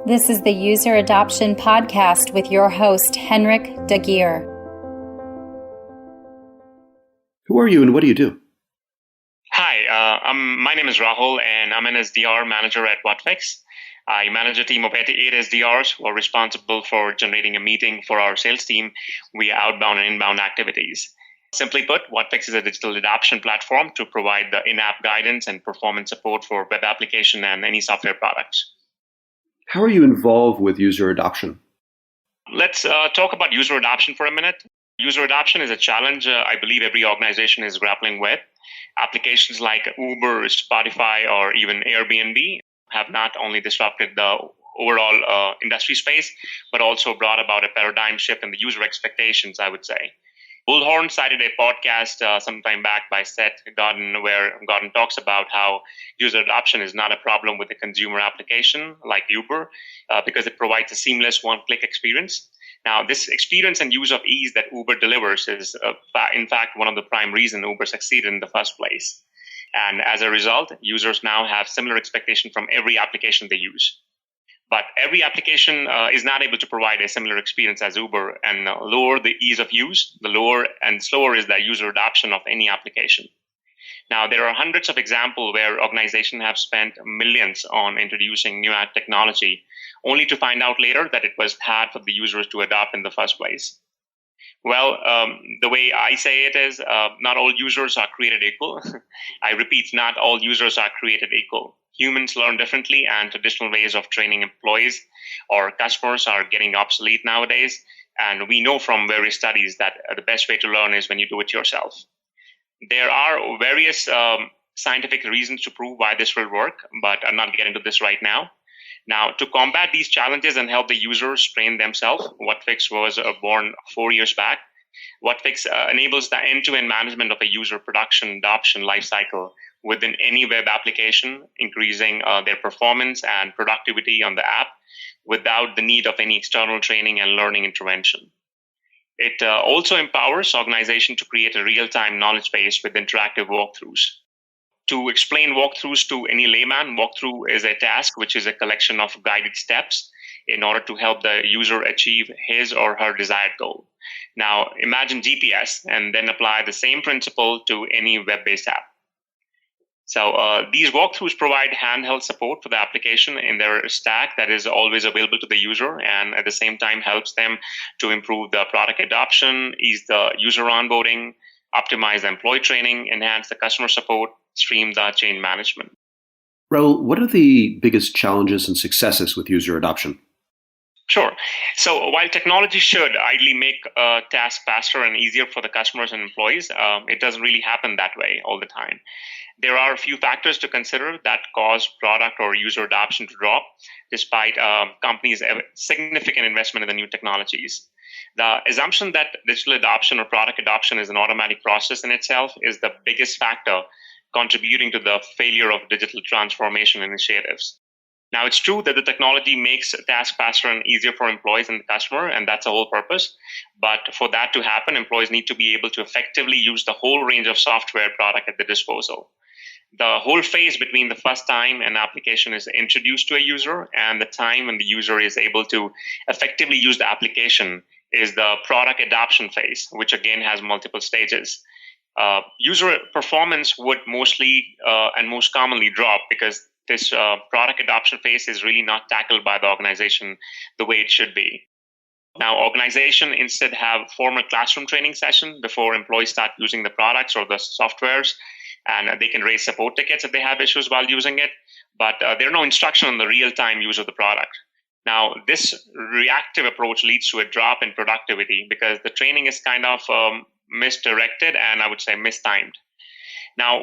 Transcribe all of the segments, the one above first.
This is the User Adoption Podcast with your host, Henrik de Gyor. Who are you and what do you do? Hi, my name is Rahul, and I'm an SDR manager at Whatfix. I manage a team of eight SDRs who are responsible for generating a meeting for our sales team via outbound and inbound activities. Simply put, Whatfix is a digital adoption platform to provide the in-app guidance and performance support for web application and any software products. How are you involved with user adoption? Let's talk about user adoption for a minute. User adoption is a challenge I believe every organization is grappling with. Applications like Uber, Spotify, or even Airbnb have not only disrupted the overall industry space, but also brought about a paradigm shift in the user expectations, I would say. Bullhorn cited a podcast sometime back by Seth Godin, where Godin talks about how user adoption is not a problem with a consumer application like Uber, because it provides a seamless one-click experience. Now, this experience and use of ease that Uber delivers is, in fact, one of the prime reasons Uber succeeded in the first place. And as a result, users now have similar expectation from every application they use. But every application is not able to provide a similar experience as Uber, and lower the ease of use, the lower and slower is the user adoption of any application. Now, there are hundreds of examples where organizations have spent millions on introducing new technology, only to find out later that it was hard for the users to adopt in the first place. Well, the way I say it is, not all users are created equal. I repeat, not all users are created equal. Humans learn differently, and traditional ways of training employees or customers are getting obsolete nowadays. And we know from various studies that the best way to learn is when you do it yourself. There are various scientific reasons to prove why this will work, but I'll not get into this right now. Now, to combat these challenges and help the users train themselves, Whatfix was born 4 years back. Whatfix enables the end-to-end management of a user production adoption lifecycle within any web application, increasing their performance and productivity on the app without the need of any external training and learning intervention. It also empowers organizations to create a real-time knowledge base with interactive walkthroughs. To explain walkthroughs to any layman, walkthrough is a task which is a collection of guided steps in order to help the user achieve his or her desired goal. Now, imagine GPS and then apply the same principle to any web-based app. So these walkthroughs provide handheld support for the application in their stack that is always available to the user, and at the same time helps them to improve the product adoption, ease the user onboarding, optimize the employee training, enhance the customer support, stream the change management. Rahul, what are the biggest challenges and successes with user adoption? Sure. So while technology should ideally make a task faster and easier for the customers and employees, it doesn't really happen that way all the time. There are a few factors to consider that cause product or user adoption to drop, despite companies' significant investment in the new technologies. The assumption that digital adoption or product adoption is an automatic process in itself is the biggest factor contributing to the failure of digital transformation initiatives. Now, it's true that the technology makes tasks faster and easier for employees and the customer, and that's the whole purpose. But for that to happen, employees need to be able to effectively use the whole range of software product at their disposal. The whole phase between the first time an application is introduced to a user and the time when the user is able to effectively use the application is the product adoption phase, which again has multiple stages. User performance would mostly and most commonly drop because this product adoption phase is really not tackled by the organization the way it should be. Now, organizations instead have formal classroom training sessions before employees start using the products or the softwares, and they can raise support tickets if they have issues while using it, but there are no instruction on the real-time use of the product. Now, this reactive approach leads to a drop in productivity because the training is kind of misdirected and I would say mistimed. Now,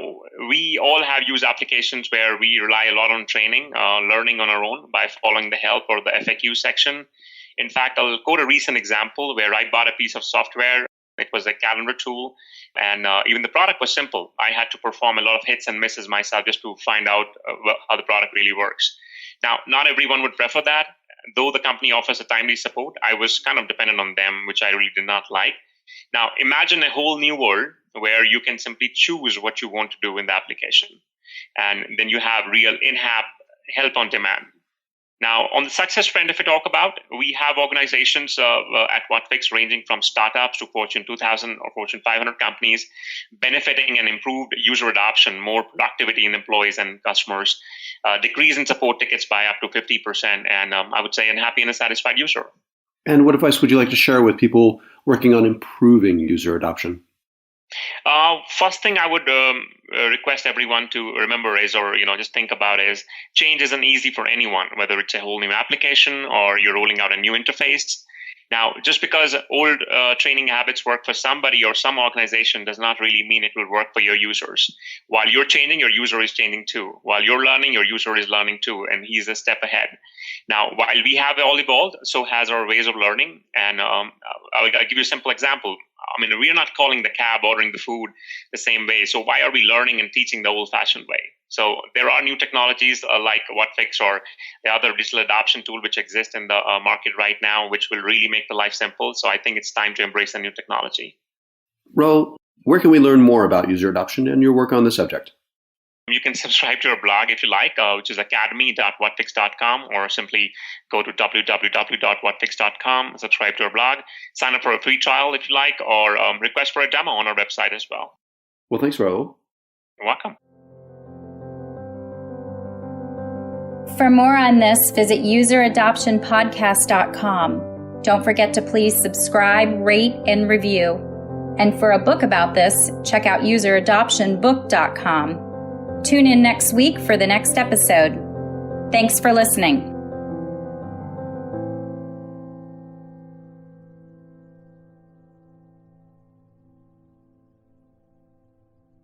we all have used applications where we rely a lot on training, learning on our own by following the help or the FAQ section. In fact, I'll quote a recent example where I bought a piece of software. It was a calendar tool, and even the product was simple. I had to perform a lot of hits and misses myself just to find out how the product really works. Now, not everyone would prefer that. Though the company offers a timely support, I was kind of dependent on them, which I really did not like. Now, imagine a whole new world where you can simply choose what you want to do in the application. And then you have real in-app help on demand. Now, on the success trend, if we talk about, we have organizations at Whatfix ranging from startups to Fortune 2000 or Fortune 500 companies benefiting and improved user adoption, more productivity in employees and customers, decrease in support tickets by up to 50%, and I would say a happy and a satisfied user. And what advice would you like to share with people working on improving user adoption? First thing I would request everyone to remember is, or just think about is, change isn't easy for anyone, whether it's a whole new application or you're rolling out a new interface. Now, just because old training habits work for somebody or some organization does not really mean it will work for your users. While you're changing, your user is changing too. While you're learning, your user is learning too, and he's a step ahead. Now, while we have all evolved, so has our ways of learning. And I'll give you a simple example. I mean, we are not calling the cab, ordering the food the same way. So why are we learning and teaching the old-fashioned way? So there are new technologies like Whatfix or the other digital adoption tool which exist in the market right now, which will really make the life simple. So I think it's time to embrace the new technology. Rahul, where can we learn more about user adoption and your work on the subject? You can subscribe to our blog if you like, which is academy.whatfix.com, or simply go to www.whatfix.com, subscribe to our blog, sign up for a free trial if you like, or request for a demo on our website as well. Well, thanks, Rahul. You're welcome. For more on this, visit useradoptionpodcast.com. Don't forget to please subscribe, rate, and review. And for a book about this, check out useradoptionbook.com. Tune in next week for the next episode. Thanks for listening.